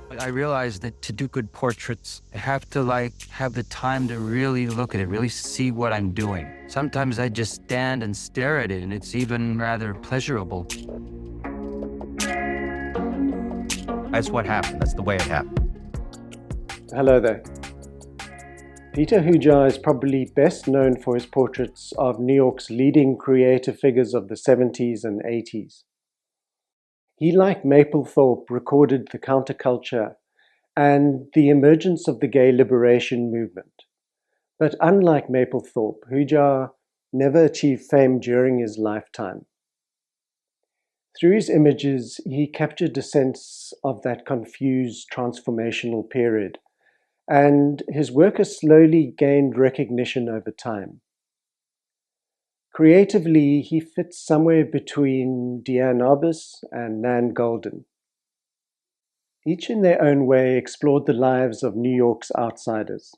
I realized that to do good portraits, I have to have the time to really look at it, really see what I'm doing. Sometimes I just stand and stare at it, and it's even rather pleasurable. That's what happened. That's the way it happened. Hello there. Peter Hujar is probably best known for his portraits of New York's leading creative figures of the 70s and 80s. He, like Mapplethorpe, recorded the counterculture and the emergence of the gay liberation movement. But unlike Mapplethorpe, Hujar never achieved fame during his lifetime. Through his images, he captured a sense of that confused transformational period, and his work has slowly gained recognition over time. Creatively, he fits somewhere between Diane Arbus and Nan Goldin. Each in their own way explored the lives of New York's outsiders.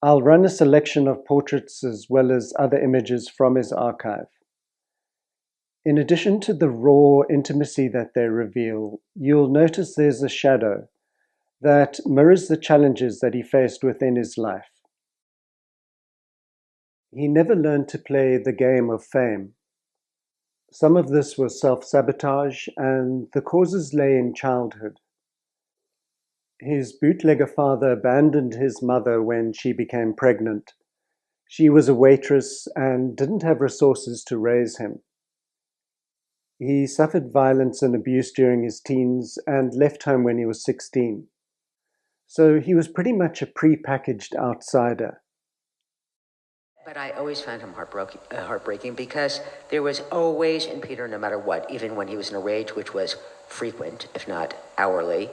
I'll run a selection of portraits as well as other images from his archive. In addition to the raw intimacy that they reveal, you'll notice there's a shadow that mirrors the challenges that he faced within his life. He never learned to play the game of fame. Some of this was self-sabotage, and the causes lay in childhood. His bootlegger father abandoned his mother when she became pregnant. She was a waitress and didn't have resources to raise him. He suffered violence and abuse during his teens and left home when he was 16. So he was pretty much a pre-packaged outsider. But I always found him heartbreaking because there was always in Peter, no matter what, even when he was in a rage, which was frequent, if not hourly,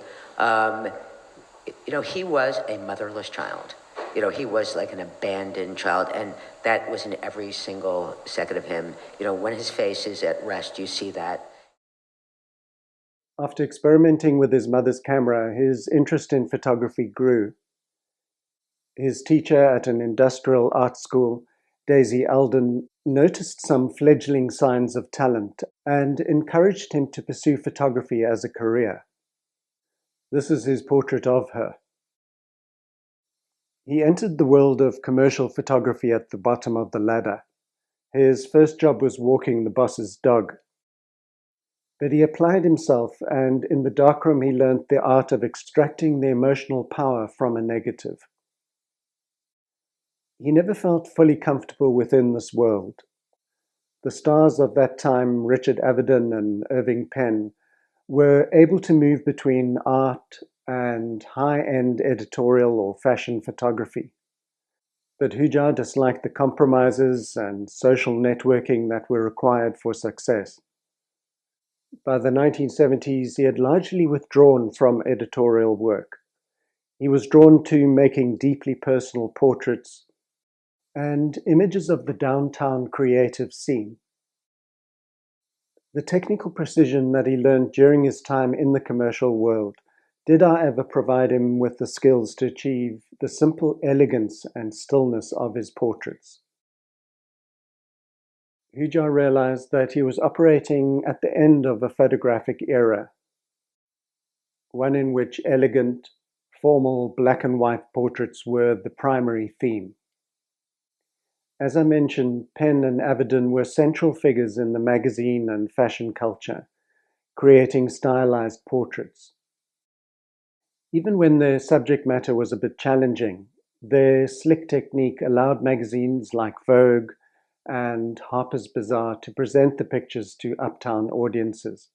he was a motherless child. He was like an abandoned child, and that was in every single second of him. When his face is at rest, you see that. After experimenting with his mother's camera, his interest in photography grew. His teacher at an industrial art school, Daisy Alden, noticed some fledgling signs of talent and encouraged him to pursue photography as a career. This is his portrait of her. He entered the world of commercial photography at the bottom of the ladder. His first job was walking the boss's dog. But he applied himself, and in the darkroom he learned the art of extracting the emotional power from a negative. He never felt fully comfortable within this world. The stars of that time, Richard Avedon and Irving Penn, were able to move between art and high-end editorial or fashion photography. But Hujar disliked the compromises and social networking that were required for success. By the 1970s, he had largely withdrawn from editorial work. He was drawn to making deeply personal portraits and images of the downtown creative scene. The technical precision that he learned during his time in the commercial world did, however, provide him with the skills to achieve the simple elegance and stillness of his portraits. Hujar realized that he was operating at the end of a photographic era, one in which elegant, formal black and white portraits were the primary theme. As I mentioned, Penn and Avedon were central figures in the magazine and fashion culture, creating stylized portraits. Even when their subject matter was a bit challenging, their slick technique allowed magazines like Vogue and Harper's Bazaar to present the pictures to uptown audiences.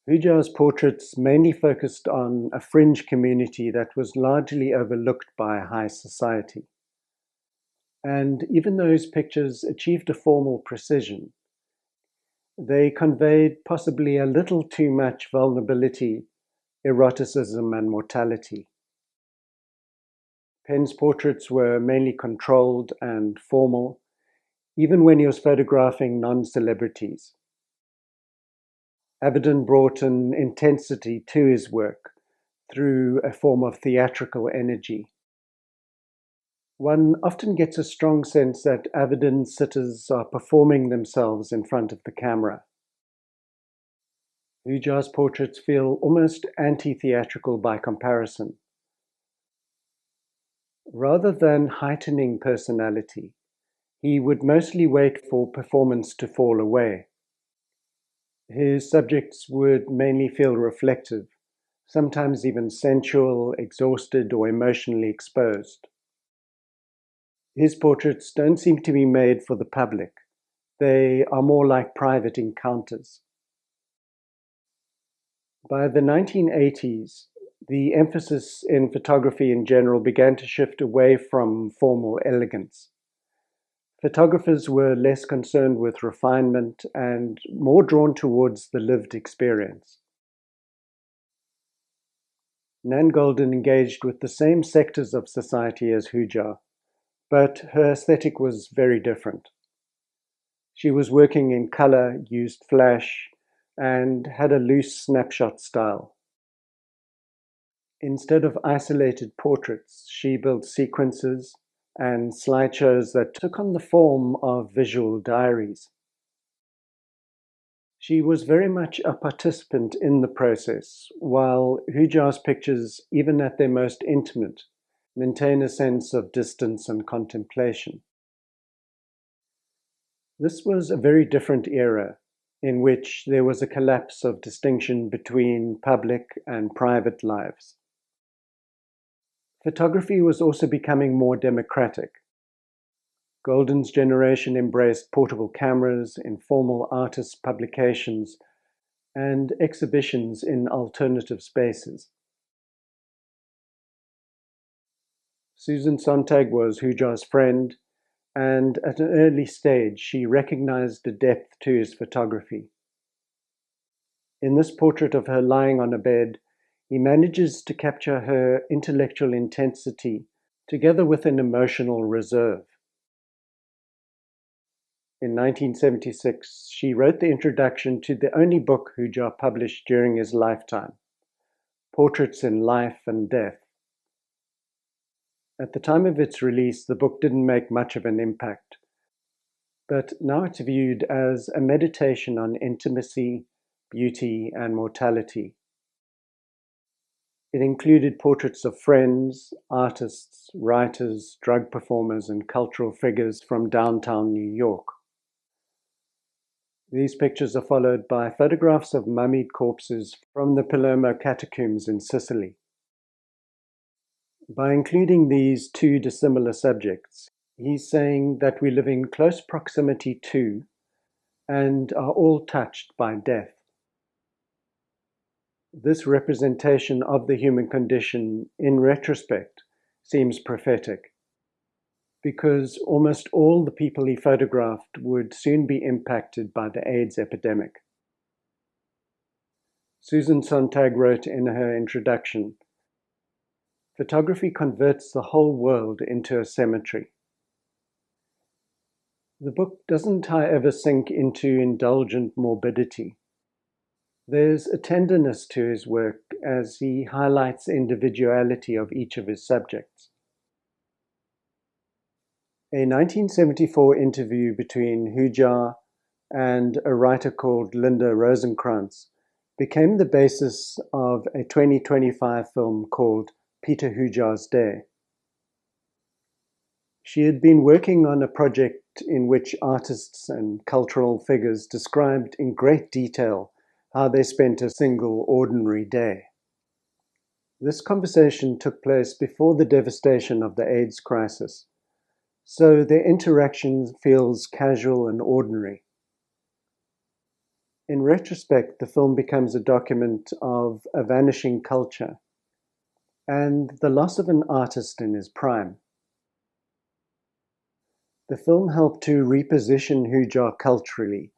Hujar's portraits mainly focused on a fringe community that was largely overlooked by high society. And even though his pictures achieved a formal precision, they conveyed possibly a little too much vulnerability, eroticism, and mortality. Penn's portraits were mainly controlled and formal, even when he was photographing non-celebrities. Avedon brought an intensity to his work through a form of theatrical energy. One often gets a strong sense that Avedon sitters are performing themselves in front of the camera. Hujar's portraits feel almost anti-theatrical by comparison. Rather than heightening personality, he would mostly wait for performance to fall away. His subjects would mainly feel reflective, sometimes even sensual, exhausted, or emotionally exposed. His portraits don't seem to be made for the public. They are more like private encounters. By the 1980s, the emphasis in photography in general began to shift away from formal elegance. Photographers were less concerned with refinement and more drawn towards the lived experience. Nan Goldin engaged with the same sectors of society as Hujar, but her aesthetic was very different. She was working in color, used flash, and had a loose snapshot style. Instead of isolated portraits, she built sequences and slideshows that took on the form of visual diaries. She was very much a participant in the process, while Hujar's pictures, even at their most intimate, maintain a sense of distance and contemplation. This was a very different era in which there was a collapse of distinction between public and private lives. Photography was also becoming more democratic. Goldin's generation embraced portable cameras, informal artist publications, and exhibitions in alternative spaces. Susan Sontag was Hujar's friend, and at an early stage she recognized a depth to his photography. In this portrait of her lying on a bed, he manages to capture her intellectual intensity together with an emotional reserve. In 1976, she wrote the introduction to the only book Hujar published during his lifetime, Portraits in Life and Death. At the time of its release, the book didn't make much of an impact, but now it's viewed as a meditation on intimacy, beauty, and mortality. It included portraits of friends, artists, writers, drug performers, and cultural figures from downtown New York. These pictures are followed by photographs of mummied corpses from the Palermo catacombs in Sicily. By including these two dissimilar subjects, he's saying that we live in close proximity to and are all touched by death. This representation of the human condition, in retrospect, seems prophetic, because almost all the people he photographed would soon be impacted by the AIDS epidemic. Susan Sontag wrote in her introduction, "Photography converts the whole world into a cemetery." The book doesn't, however, sink into indulgent morbidity. There's a tenderness to his work as he highlights the individuality of each of his subjects. A 1974 interview between Hujar and a writer called Linda Rosenkrantz became the basis of a 2025 film called Peter Hujar's Day. She had been working on a project in which artists and cultural figures described in great detail how they spent a single ordinary day. This conversation took place before the devastation of the AIDS crisis, so their interaction feels casual and ordinary. In retrospect, the film becomes a document of a vanishing culture and the loss of an artist in his prime. The film helped to reposition Hujar culturally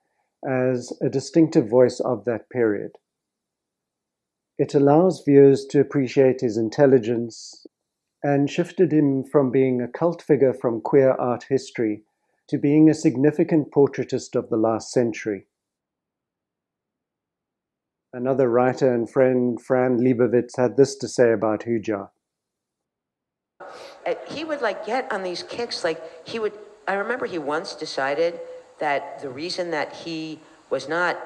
as a distinctive voice of that period. It allows viewers to appreciate his intelligence and shifted him from being a cult figure from queer art history to being a significant portraitist of the last century. Another writer and friend, Fran Lebowitz, had this to say about Hujar. He would get on these kicks, I remember he once decided that the reason that he was not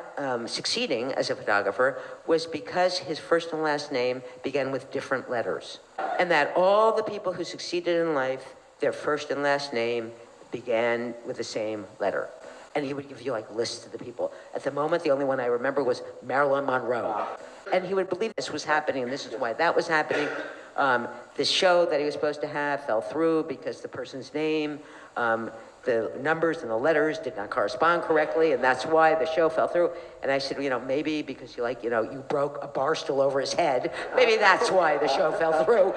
succeeding as a photographer was because his first and last name began with different letters. And that all the people who succeeded in life, their first and last name began with the same letter. And he would give you like lists of the people. At the moment, the only one I remember was Marilyn Monroe. And he would believe this was happening, and this is why that was happening. The show that he was supposed to have fell through because the person's name, the numbers and the letters did not correspond correctly, and that's why the show fell through. And I said, maybe because you broke a bar stool over his head. Maybe that's why the show fell through.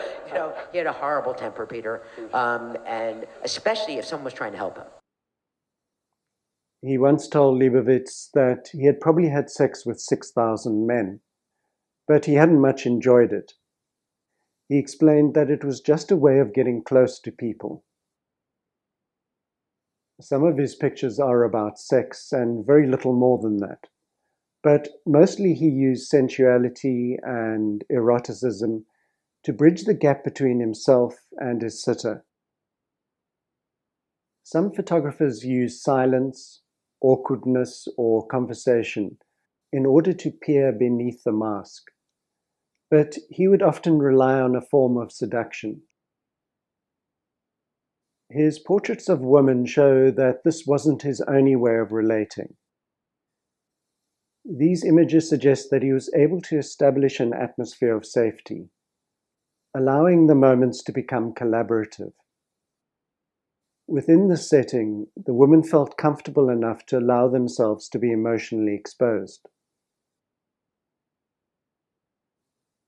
He had a horrible temper, Peter, and especially if someone was trying to help him. He once told Leibovitz that he had probably had sex with 6,000 men, but he hadn't much enjoyed it. He explained that it was just a way of getting close to people. Some of his pictures are about sex and very little more than that, but mostly he used sensuality and eroticism to bridge the gap between himself and his sitter. Some photographers use silence, awkwardness, or conversation in order to peer beneath the mask, but he would often rely on a form of seduction. His portraits of women show that this wasn't his only way of relating. These images suggest that he was able to establish an atmosphere of safety, allowing the moments to become collaborative. Within this setting, the women felt comfortable enough to allow themselves to be emotionally exposed.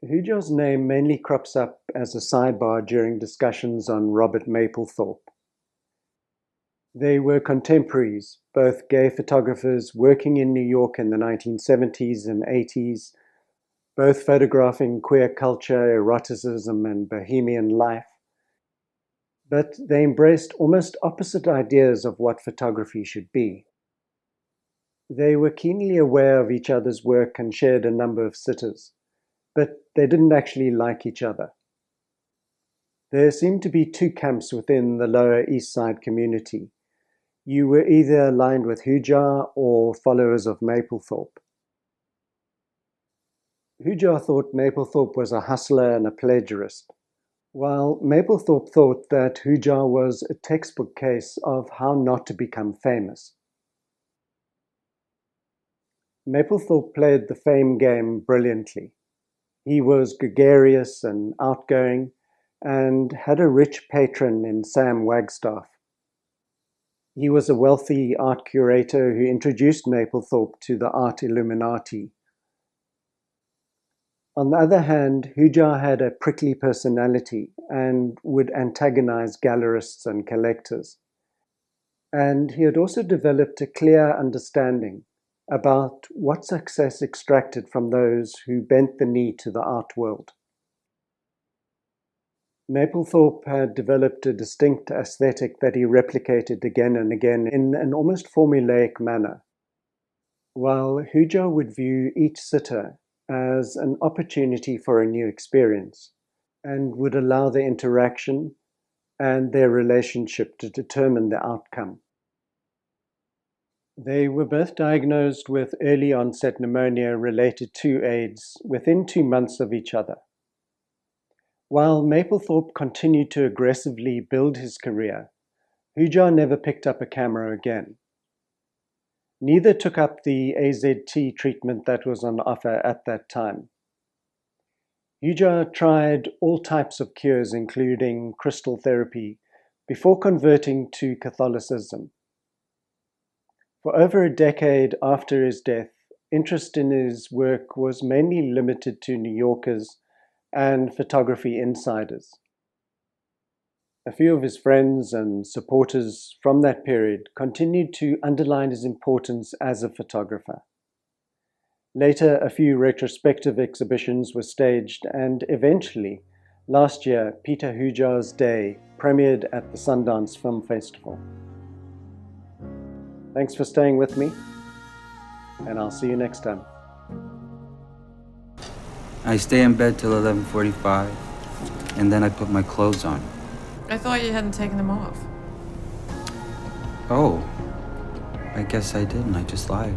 Hujar's name mainly crops up as a sidebar during discussions on Robert Mapplethorpe. They were contemporaries, both gay photographers working in New York in the 1970s and 80s, both photographing queer culture, eroticism, and bohemian life. But they embraced almost opposite ideas of what photography should be. They were keenly aware of each other's work and shared a number of sitters, but they didn't actually like each other. There seemed to be two camps within the Lower East Side community. You were either aligned with Hujar or followers of Mapplethorpe. Hujar thought Mapplethorpe was a hustler and a plagiarist, while Mapplethorpe thought that Hujar was a textbook case of how not to become famous. Mapplethorpe played the fame game brilliantly. He was gregarious and outgoing, and had a rich patron in Sam Wagstaff. He was a wealthy art curator who introduced Mapplethorpe to the art Illuminati. On the other hand, Hujar had a prickly personality and would antagonize gallerists and collectors. And he had also developed a clear understanding about what success extracted from those who bent the knee to the art world. Mapplethorpe had developed a distinct aesthetic that he replicated again and again in an almost formulaic manner, while Hujar would view each sitter as an opportunity for a new experience and would allow the interaction and their relationship to determine the outcome. They were both diagnosed with early onset pneumonia related to AIDS within 2 months of each other. While Mapplethorpe continued to aggressively build his career, Hujar never picked up a camera again. Neither took up the AZT treatment that was on offer at that time. Hujar tried all types of cures, including crystal therapy, before converting to Catholicism. For over a decade after his death, interest in his work was mainly limited to New Yorkers and photography insiders. A few of his friends and supporters from that period continued to underline his importance as a photographer. Later, a few retrospective exhibitions were staged, and eventually, last year, Peter Hujar's Day premiered at the Sundance Film Festival. Thanks for staying with me, and I'll see you next time. I stay in bed till 11:45, and then I put my clothes on. I thought you hadn't taken them off. Oh, I guess I didn't. I just lied.